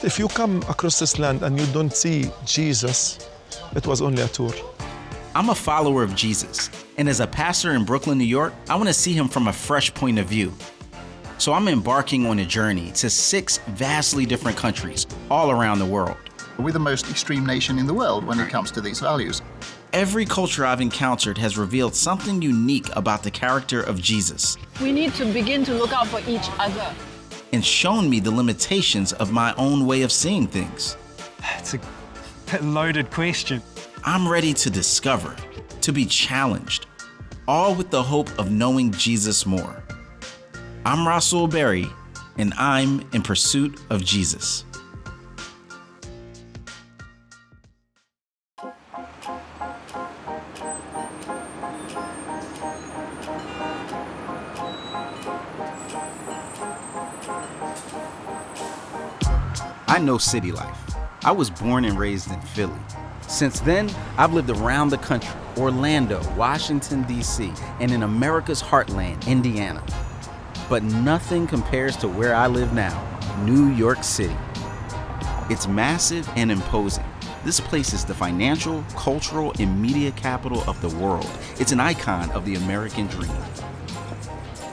If you come across this land and you don't see Jesus, it was only a tour. I'm a follower of Jesus, and as a pastor in Brooklyn, New York, I want to see him from a fresh point of view. So I'm embarking on a journey to 6 vastly different countries all around the world. We're the most extreme nation in the world when it comes to these values. Every culture I've encountered has revealed something unique about the character of Jesus. We need to begin to look out for each other. And shown me the limitations of my own way of seeing things. It's a loaded question. I'm ready to discover, to be challenged, all with the hope of knowing Jesus more. I'm Rasool Berry, and I'm in pursuit of Jesus. I know city life. I was born and raised in Philly. Since then, I've lived around the country, Orlando, Washington, D.C., and in America's heartland, Indiana. But nothing compares to where I live now, New York City. It's massive and imposing. This place is the financial, cultural, and media capital of the world. It's an icon of the American dream.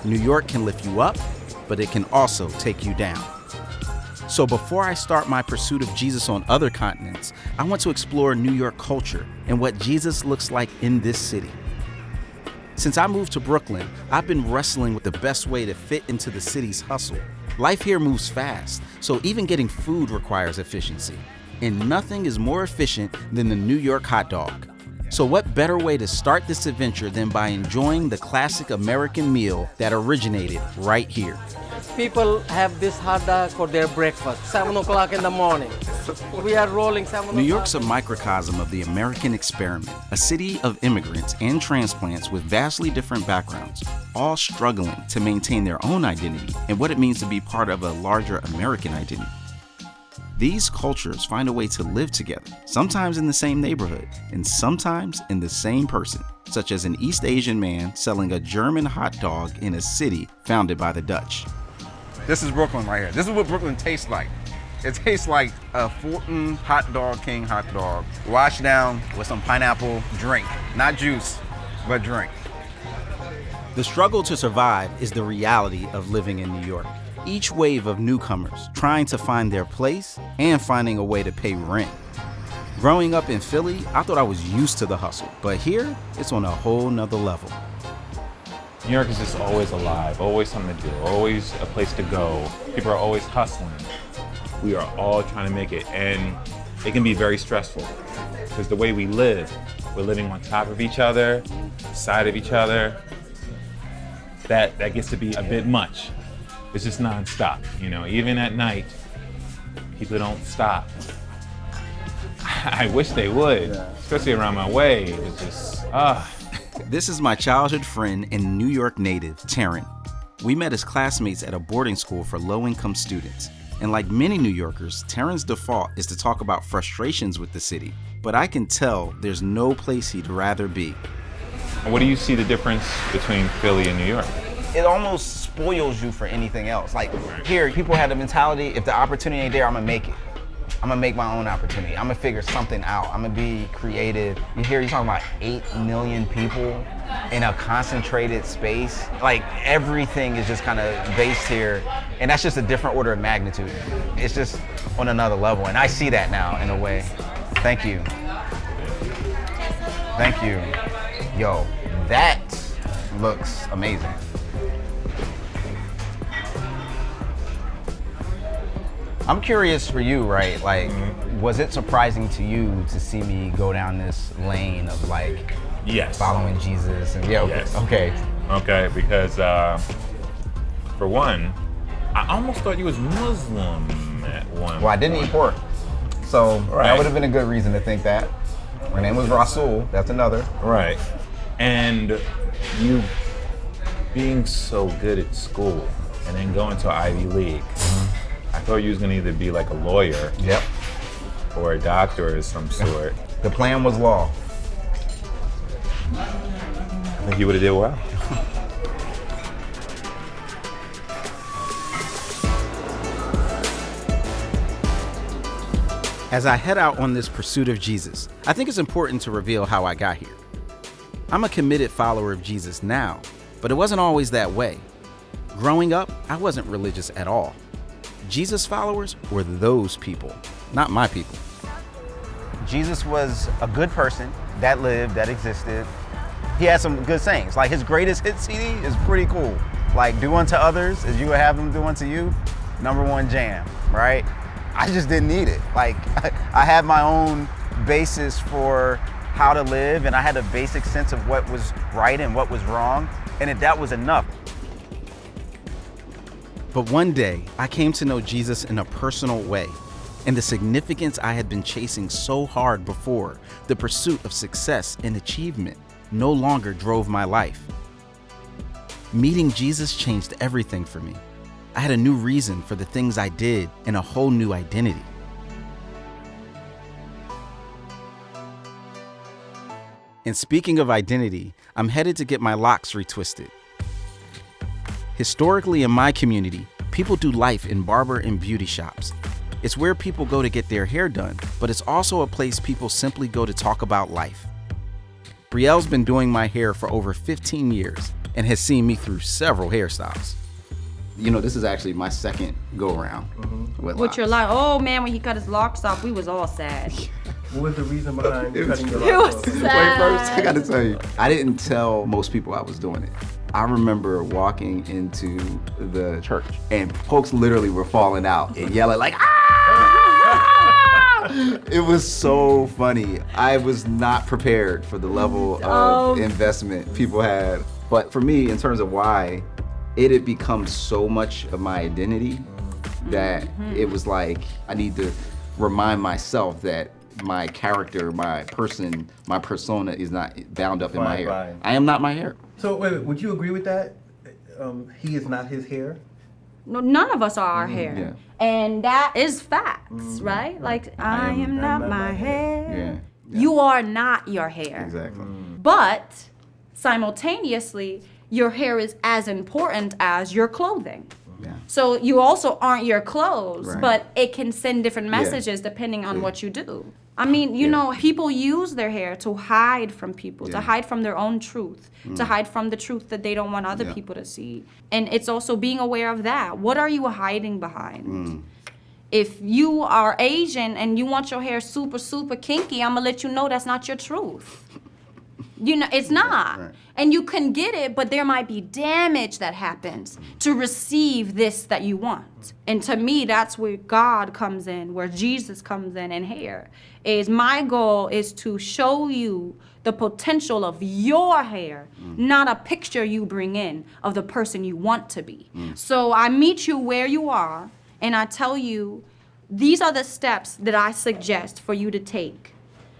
New York can lift you up, but it can also take you down. So before I start my pursuit of Jesus on other continents, I want to explore New York culture and what Jesus looks like in this city. Since I moved to Brooklyn, I've been wrestling with the best way to fit into the city's hustle. Life here moves fast, so even getting food requires efficiency. And nothing is more efficient than the New York hot dog. So what better way to start this adventure than by enjoying the classic American meal that originated right here? People have this hot dog for their breakfast, 7 o'clock in the morning. We are rolling 7 o'clock. New York's a microcosm of the American experiment, a city of immigrants and transplants with vastly different backgrounds, all struggling to maintain their own identity and what it means to be part of a larger American identity. These cultures find a way to live together, sometimes in the same neighborhood, and sometimes in the same person, such as an East Asian man selling a German hot dog in a city founded by the Dutch. This is Brooklyn right here. This is what Brooklyn tastes like. It tastes like a Fulton hot dog, King hot dog, washed down with some pineapple drink. Not juice, but drink. The struggle to survive is the reality of living in New York. Each wave of newcomers trying to find their place and finding a way to pay rent. Growing up in Philly, I thought I was used to the hustle, but here, it's on a whole nother level. New York is just always alive, always something to do, always a place to go. People are always hustling. We are all trying to make it, and it can be very stressful because the way we live, we're living on top of each other, side of each other. That gets to be a bit much. It's just nonstop, even at night, people don't stop. I wish they would, especially around my way. It's just, This is my childhood friend and New York native, Taryn. We met as classmates at a boarding school for low-income students. And like many New Yorkers, Taryn's default is to talk about frustrations with the city. But I can tell there's no place he'd rather be. What do you see the difference between Philly and New York? It almost spoils you for anything else. Like here, people have the mentality, if the opportunity ain't there, I'm gonna make it. I'm gonna make my own opportunity. I'm gonna figure something out. I'm gonna be creative. You hear you talking about 8 million people in a concentrated space. Like everything is just kind of based here, and that's just a different order of magnitude. It's just on another level, and I see that now in a way. Thank you. Thank you. Yo, that looks amazing. I'm curious for you, right? Like, was it surprising to you to see me go down this lane of like, Yes. following Jesus? And yeah, Yes. okay. Okay, because for one, I almost thought you was Muslim at one Well, I didn't point. eat pork, so Right. that would have been a good reason to think that. My name was Rasool. That's another. Right. And you being so good at school and then going to Ivy League, I thought you was gonna either be like a lawyer Yep. or a doctor of some sort. The plan was law. I think you would have did well. As I head out on this pursuit of Jesus, I think it's important to reveal how I got here. I'm a committed follower of Jesus now, but it wasn't always that way. Growing up, I wasn't religious at all. Jesus followers were those people, not my people. Jesus was a good person that lived, that existed. He had some good sayings. Like his greatest hit CD is pretty cool. Like, do unto others as you would have them do unto you. #1 jam, right? I just didn't need it. Like, I had my own basis for how to live, and I had a basic sense of what was right and what was wrong, and that was enough. But one day, I came to know Jesus in a personal way, and the significance I had been chasing so hard before, the pursuit of success and achievement, no longer drove my life. Meeting Jesus changed everything for me. I had a new reason for the things I did and a whole new identity. And speaking of identity, I'm headed to get my locks retwisted. Historically in my community, people do life in barber and beauty shops. It's where people go to get their hair done, but it's also a place people simply go to talk about life. Brielle's been doing my hair for over 15 years and has seen me through several hairstyles. You know, this is actually my second go-around with locks. Your line? Oh man, when he cut his locks off, we was all sad. What was the reason behind cutting your It was locks off? sad. Wait, first, I gotta tell you, I didn't tell most people I was doing it. I remember walking into the church and folks literally were falling out and yelling like, ah! It was so funny. I was not prepared for the level of investment people had. But for me, in terms of why, it had become so much of my identity that it was like, I need to remind myself that my character, my person, my persona is not bound up in my hair. Fine. I am not my hair. So wait, would you agree with that? He is not his hair? No, none of us are our hair. Yeah. And that is facts, right? Like, I am not my hair. Yeah. You are not your hair. Exactly. But simultaneously, your hair is as important as your clothing. Yeah. So you also aren't your clothes, Right. but it can send different messages depending on what you do. I mean, you know, people use their hair to hide from people, to hide from their own truth, to hide from the truth that they don't want other people to see. And it's also being aware of that. What are you hiding behind? If you are Asian and you want your hair super, super kinky, I'm gonna let you know that's not your truth. You know, it's not. Right. And you can get it, but there might be damage that happens to receive this that you want. And to me, that's where God comes in, where Jesus comes in hair. Is my goal is to show you the potential of your hair, not a picture you bring in of the person you want to be. So I meet you where you are, and I tell you, these are the steps that I suggest for you to take,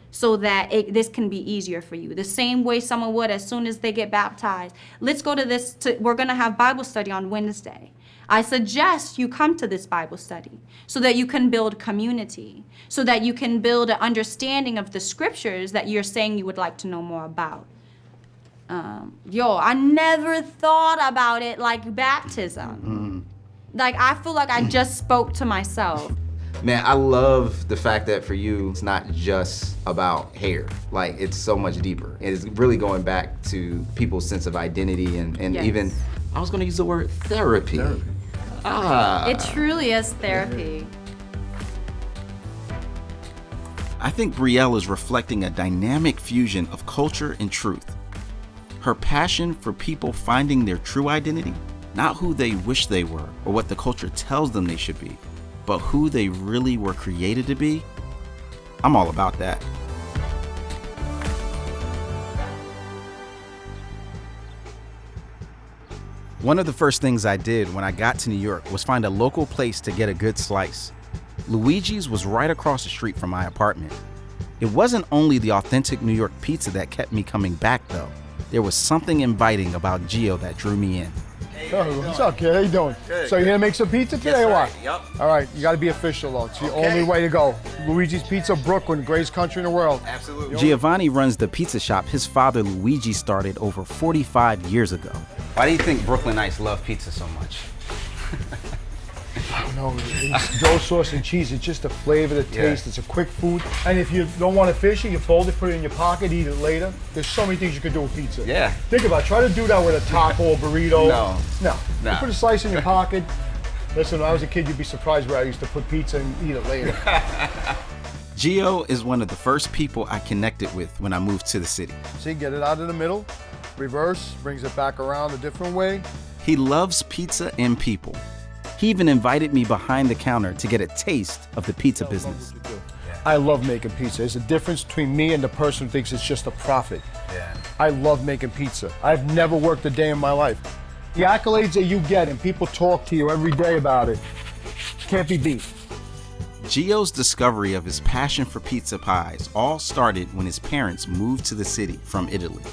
so that this can be easier for you. The same way someone would as soon as they get baptized. Let's go to this, we're gonna have Bible study on Wednesday. I suggest you come to this Bible study so that you can build community, so that you can build an understanding of the scriptures that you're saying you would like to know more about. I never thought about it like baptism. Like, I feel like I just spoke to myself. Man, I love the fact that for you, it's not just about hair. Like, it's so much deeper. It's really going back to people's sense of identity and Yes. even, I was gonna use the word therapy. It truly is therapy. I think Brielle is reflecting a dynamic fusion of culture and truth. Her passion for people finding their true identity, not who they wish they were or what the culture tells them they should be, but who they really were created to be. I'm all about that. One of the first things I did when I got to New York was find a local place to get a good slice. Luigi's was right across the street from my apartment. It wasn't only the authentic New York pizza that kept me coming back though. There was something inviting about Gio that drew me in. What's up, kid? How you doing? So you here to make some pizza today or what? Yep. All right, you got to be official though. It's the only way to go. Luigi's Pizza, Brooklyn, greatest country in the world. Absolutely. Giovanni runs the pizza shop his father Luigi started over 45 years ago. Why do you think Brooklynites love pizza so much? I don't No, it's dough sauce and cheese. It's just the flavor, the taste. It's a quick food. And if you don't want to fish it, you fold it, put it in your pocket, eat it later. There's so many things you can do with pizza. Yeah. Think about it. Try to do that with a taco or burrito. No. You put a slice in your pocket. Listen, when I was a kid, you'd be surprised where I used to put pizza and eat it later. Gio is one of the first people I connected with when I moved to the city. See, get it out of the middle, reverse, brings it back around a different way. He loves pizza and people. He even invited me behind the counter to get a taste of the pizza business. I love making pizza. There's a difference between me and the person who thinks it's just a profit. Yeah. I love making pizza. I've never worked a day in my life. The accolades that you get and people talk to you every day about it can't be beat. Gio's discovery of his passion for pizza pies all started when his parents moved to the city from Italy.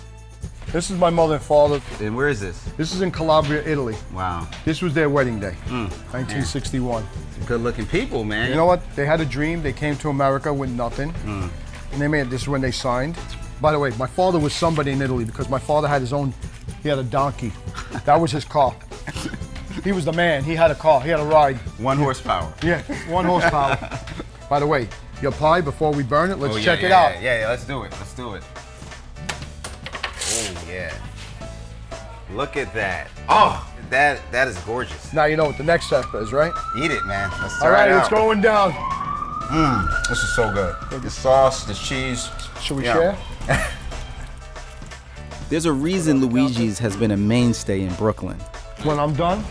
This is my mother and father. And where is this? This is in Calabria, Italy. Wow. This was their wedding day, 1961. Good looking people, man. You know what? They had a dream. They came to America with nothing. And they made this when they signed. By the way, my father was somebody in Italy because my father had his own, he had a donkey. That was his car. He was the man. He had a car. He had a ride. 1 horsepower. Yeah, 1 horsepower. By the way, your pie, before we burn it, let's check it out. Yeah, let's do it. Let's do it. Oh, yeah. Look at that. Oh, that is gorgeous. Now you know what the next step is, right? Eat it, man. Let's All try right, it out. it's going down. This is so good. The sauce, the cheese. Should we share? There's a reason Luigi's has been a mainstay in Brooklyn. When I'm done.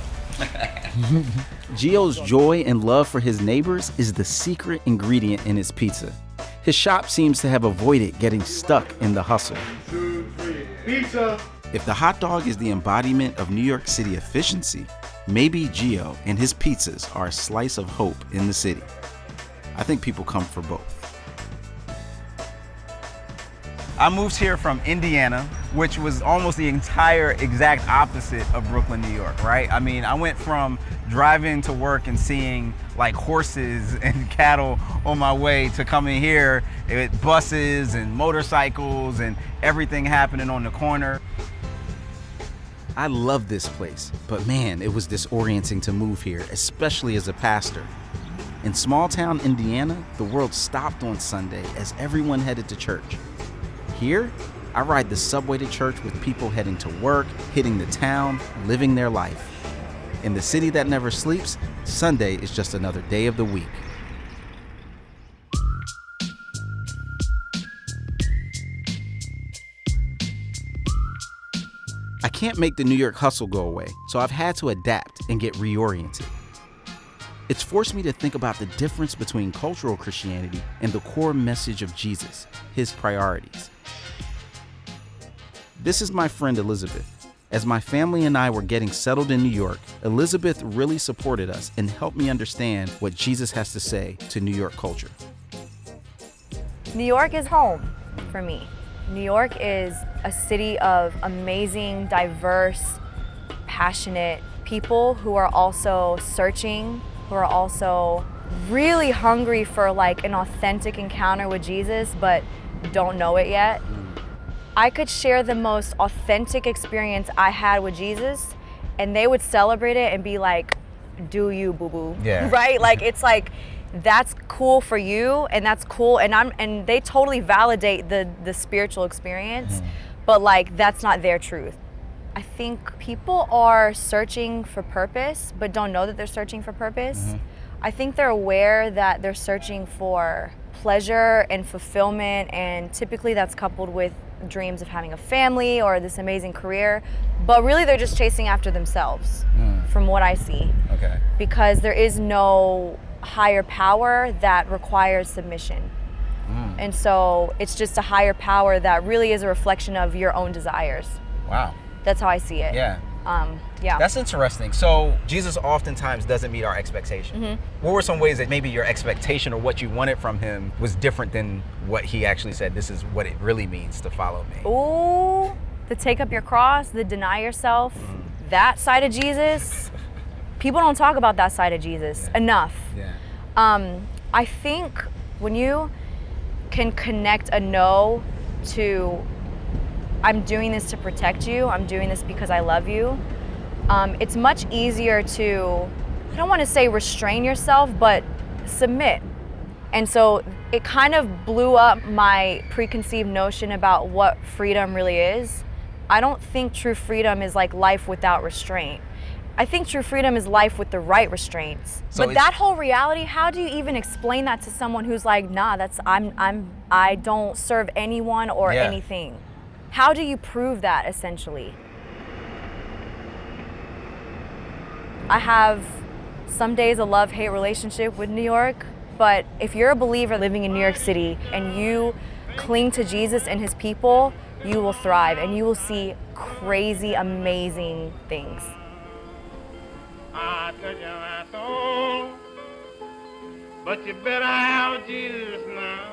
Gio's joy and love for his neighbors is the secret ingredient in his pizza. His shop seems to have avoided getting stuck in the hustle. 2, 3, pizza. If the hot dog is the embodiment of New York City efficiency, maybe Gio and his pizzas are a slice of hope in the city. I think people come for both. I moved here from Indiana, which was almost the entire exact opposite of Brooklyn, New York, right? I mean, I went from driving to work and seeing like horses and cattle on my way to coming here with buses and motorcycles and everything happening on the corner. I love this place, but man, it was disorienting to move here, especially as a pastor. In small town Indiana, the world stopped on Sunday as everyone headed to church. Here, I ride the subway to church with people heading to work, hitting the town, living their life. In the city that never sleeps, Sunday is just another day of the week. I can't make the New York hustle go away, so I've had to adapt and get reoriented. It's forced me to think about the difference between cultural Christianity and the core message of Jesus, his priorities. This is my friend Elizabeth. As my family and I were getting settled in New York, Elizabeth really supported us and helped me understand what Jesus has to say to New York culture. New York is home for me. New York is a city of amazing, diverse, passionate people who are also searching, who are also really hungry for like an authentic encounter with Jesus, but don't know it yet. I could share the most authentic experience I had with Jesus and they would celebrate it and be like, do you, boo-boo? Yeah. Right? Like, it's like, that's cool for you and that's cool. And they totally validate the spiritual experience, but like, that's not their truth. I think people are searching for purpose, but don't know that they're searching for purpose. I think they're aware that they're searching for pleasure and fulfillment, and typically that's coupled with dreams of having a family or this amazing career, but really they're just chasing after themselves, from what I see. Okay. Because there is no higher power that requires submission. And so it's just a higher power that really is a reflection of your own desires. Wow. That's how I see it. Yeah. Yeah. That's interesting. So Jesus oftentimes doesn't meet our expectation. What were some ways that maybe your expectation or what you wanted from him was different than what he actually said, this is what it really means to follow me? Ooh, the take up your cross, the deny yourself, that side of Jesus. People don't talk about that side of Jesus enough. I think when you can connect a no to, I'm doing this to protect you, I'm doing this because I love you, it's much easier to I don't want to say restrain yourself, but submit. And so it kind of blew up my preconceived notion about what freedom really is. I don't think true freedom is like life without restraint. I think true freedom is life with the right restraints. So but that whole reality, how do you even explain that to someone who's like, nah, I don't serve anyone or anything? How do you prove that, essentially? I have some days a love-hate relationship with New York, but if you're a believer living in New York City and you cling to Jesus and his people, you will thrive and you will see crazy, amazing things. I tell you my soul, but you better have Jesus now.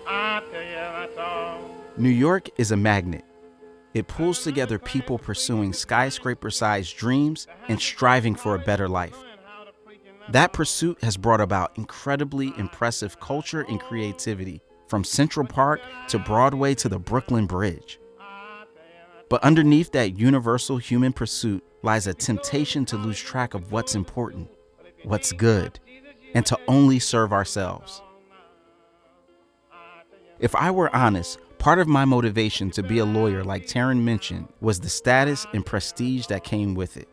I tell you that's all. New York is a magnet. It pulls together people pursuing skyscraper-sized dreams and striving for a better life. That pursuit has brought about incredibly impressive culture and creativity, from Central Park to Broadway to the Brooklyn Bridge. But underneath that universal human pursuit lies a temptation to lose track of what's important, what's good, and to only serve ourselves. If I were honest, part of my motivation to be a lawyer, like Taryn mentioned, was the status and prestige that came with it.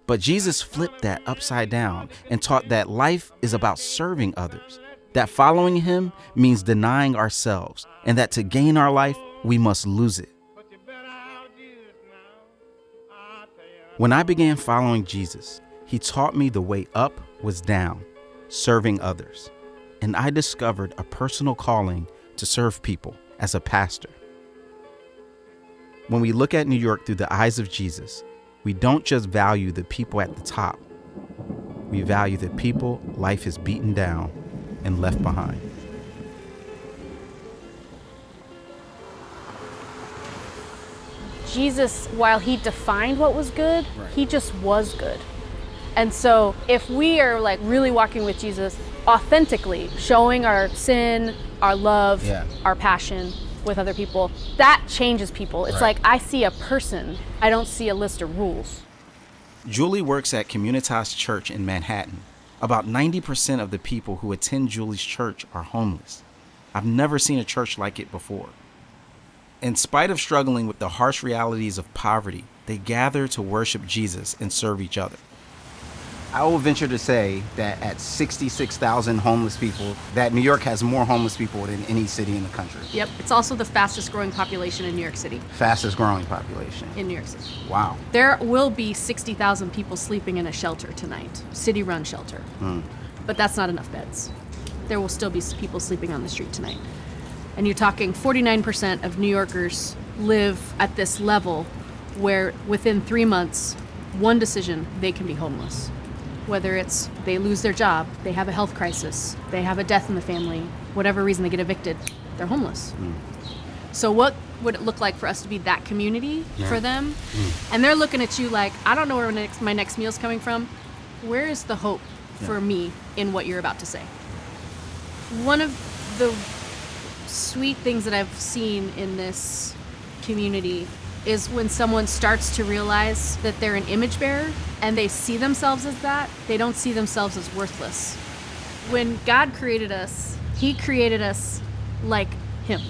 But Jesus flipped that upside down and taught that life is about serving others, that following him means denying ourselves, and that to gain our life, we must lose it. When I began following Jesus, he taught me the way up was down, serving others. And I discovered a personal calling to serve people as a pastor. When we look at New York through the eyes of Jesus, we don't just value the people at the top. We value the people life has beaten down and left behind. Jesus, while he defined what was good, he just was good. And so if we are like really walking with Jesus authentically, showing our sin, our love, our passion with other people, that changes people. It's like I see a person, I don't see a list of rules. Julie works at Communitas Church in Manhattan. About 90% of the people who attend Julie's church are homeless. I've never seen a church like it before. In spite of struggling with the harsh realities of poverty, they gather to worship Jesus and serve each other. I will venture to say that at 66,000 homeless people, that New York has more homeless people than any city in the country. Yep, it's also the fastest growing population in New York City. Fastest growing population. In New York City. Wow. There will be 60,000 people sleeping in a shelter tonight, city-run shelter. But that's not enough beds. There will still be people sleeping on the street tonight. And you're talking 49% of New Yorkers live at this level where within 3 months, one decision, they can be homeless. Whether it's they lose their job, they have a health crisis, they have a death in the family, whatever reason they get evicted, they're homeless. So what would it look like for us to be that community for them? And they're looking at you like, I don't know where my next meal's coming from. Where is the hope for me in what you're about to say? One of the sweet things that I've seen in this community is when someone starts to realize that they're an image bearer and they see themselves as that, they don't see themselves as worthless. When God created us, he created us like him,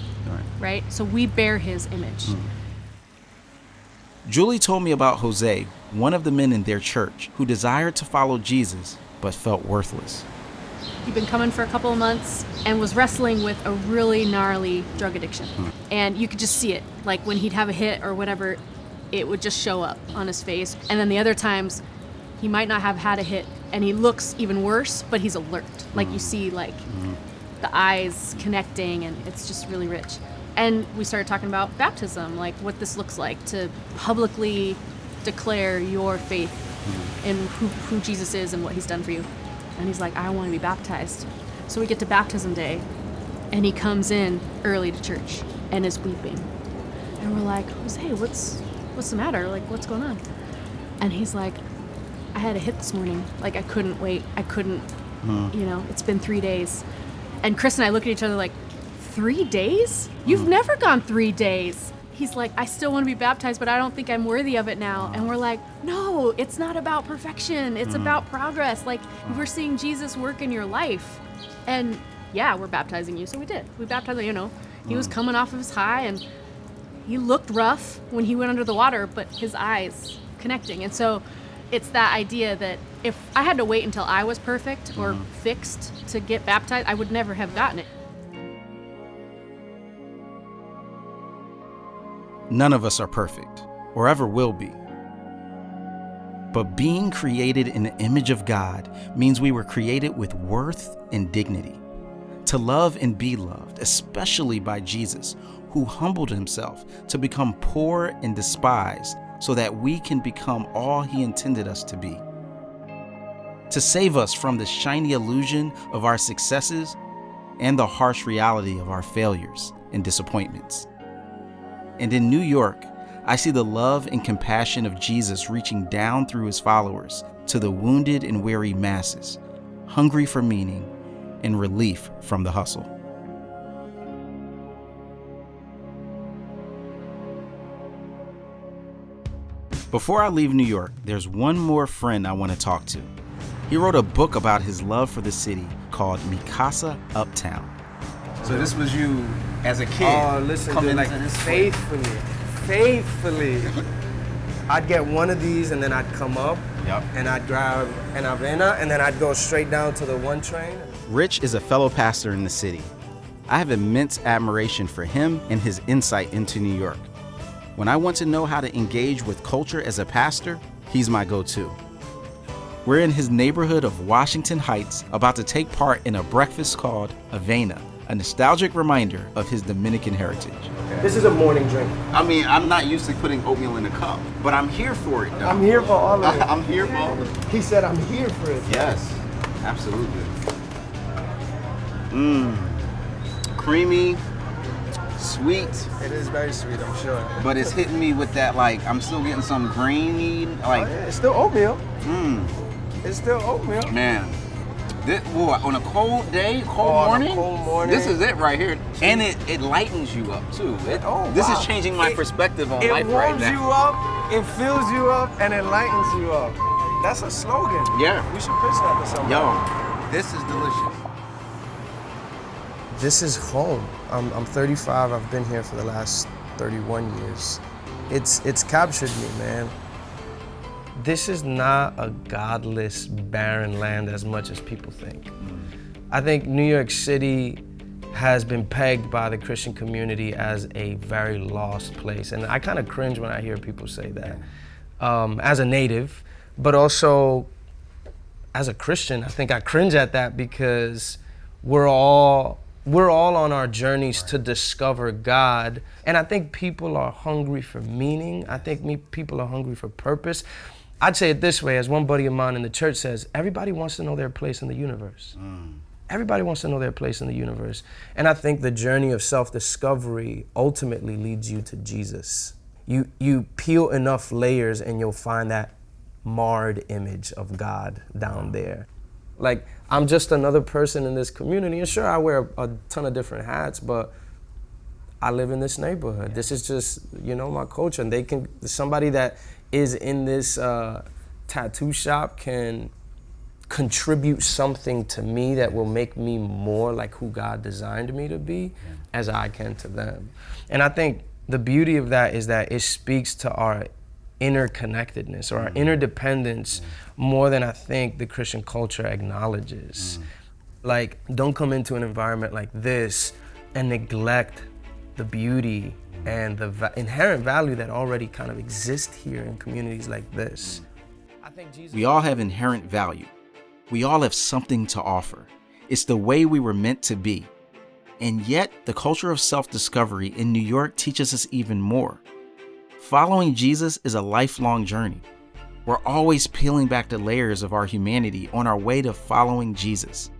right? So we bear his image. Julie told me about Jose, one of the men in their church who desired to follow Jesus but felt worthless. He'd been coming for a couple of months and was wrestling with a really gnarly drug addiction. And you could just see it. Like when he'd have a hit or whatever, it would just show up on his face. And then the other times, he might not have had a hit and he looks even worse, but he's alert. Like you see like the eyes connecting and it's just really rich. And we started talking about baptism, like what this looks like to publicly declare your faith in who Jesus is and what he's done for you. And he's like, I want to be baptized. So we get to baptism day, and he comes in early to church and is weeping. And we're like, Jose, what's the matter? Like, what's going on? And he's like, I had a hit this morning. Like, I couldn't wait. I couldn't, it's been 3 days. And Chris and I look at each other like, 3 days? You've never gone 3 days. he's like, I still want to be baptized, but I don't think I'm worthy of it now. And we're like, no, it's not about perfection. It's about progress. Like, we're seeing Jesus work in your life. And yeah, we're baptizing you. So we did. We baptized him, you know. He was coming off of his high, and he looked rough when he went under the water, but his eyes connecting. And so it's that idea that if I had to wait until I was perfect or fixed to get baptized, I would never have gotten it. None of us are perfect, or ever will be. But being created in the image of God means we were created with worth and dignity, to love and be loved, especially by Jesus, who humbled himself to become poor and despised so that we can become all he intended us to be. To save us from the shiny illusion of our successes and the harsh reality of our failures and disappointments. And in New York, I see the love and compassion of Jesus reaching down through his followers to the wounded and weary masses, hungry for meaning and relief from the hustle. Before I leave New York, there's one more friend I want to talk to. He wrote a book about his love for the city called Mikasa Uptown. So this was you as a kid. Oh, listen, coming dude, like faithfully. I'd get one of these and then I'd come up and I'd grab an Avena and then I'd go straight down to the 1 train. Rich is a fellow pastor in the city. I have immense admiration for him and his insight into New York. When I want to know how to engage with culture as a pastor, he's my go-to. We're in his neighborhood of Washington Heights, about to take part in a breakfast called Avena, a nostalgic reminder of his Dominican heritage. This is a morning drink. I mean, I'm not used to putting oatmeal in a cup, but I'm here for it, though. I'm here for all of it. I'm here for all of it. He said I'm here for it. Yes, absolutely. Creamy, sweet. It is very sweet, I'm sure. But it's hitting me with that, like, I'm still getting some grainy, like. Oh, yeah, it's still oatmeal. It's still oatmeal. Man. This, on a cold day, cold morning, this is it right here. And it lightens you up too. This is changing my perspective on life right now. It warms you up, it fills you up, and it lightens you up. That's a slogan. Yeah. We should pitch that to somebody. Yo, this is delicious. This is home. I'm 35, I've been here for the last 31 years. It's captured me, man. This is not a godless, barren land as much as people think. I think New York City has been pegged by the Christian community as a very lost place. And I kind of cringe when I hear people say that. As a native, but also as a Christian, I think I cringe at that because we're all on our journeys to discover God. And I think people are hungry for meaning. I think people are hungry for purpose. I'd say it this way, as one buddy of mine in the church says, everybody wants to know their place in the universe. Everybody wants to know their place in the universe. And I think the journey of self-discovery ultimately leads you to Jesus. You peel enough layers and you'll find that marred image of God down there. Like, I'm just another person in this community, and sure, I wear a ton of different hats, but I live in this neighborhood. This is just, my culture, and somebody that is in this tattoo shop can contribute something to me that will make me more like who God designed me to be as I can to them. And I think the beauty of that is that it speaks to our interconnectedness or our interdependence more than I think the Christian culture acknowledges. Like, don't come into an environment like this and neglect the beauty and the inherent value that already kind of exists here in communities like this. We all have inherent value. We all have something to offer. It's the way we were meant to be. And yet, the culture of self-discovery in New York teaches us even more. Following Jesus is a lifelong journey. We're always peeling back the layers of our humanity on our way to following Jesus.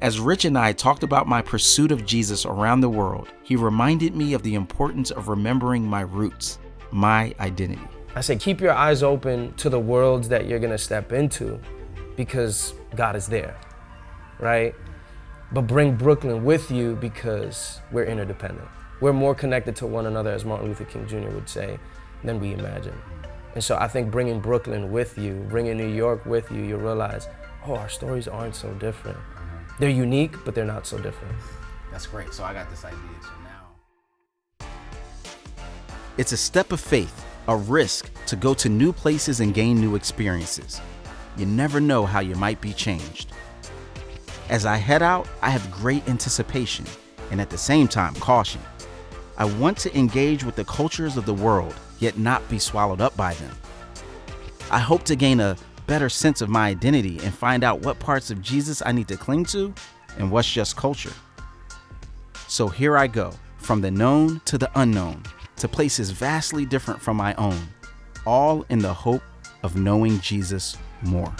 As Rich and I talked about my pursuit of Jesus around the world, he reminded me of the importance of remembering my roots, my identity. I say, keep your eyes open to the worlds that you're gonna step into because God is there, right? But bring Brooklyn with you because we're interdependent. We're more connected to one another, as Martin Luther King Jr. would say, than we imagine. And so I think bringing Brooklyn with you, bringing New York with you, you'll realize, oh, our stories aren't so different. They're unique, but they're not so different. That's great. So I got this idea. So now. It's a step of faith, a risk to go to new places and gain new experiences. You never know how you might be changed. As I head out, I have great anticipation and at the same time, caution. I want to engage with the cultures of the world, yet not be swallowed up by them. I hope to gain a better sense of my identity and find out what parts of Jesus I need to cling to and what's just culture. So here I go, from the known to the unknown, to places vastly different from my own, all in the hope of knowing Jesus more.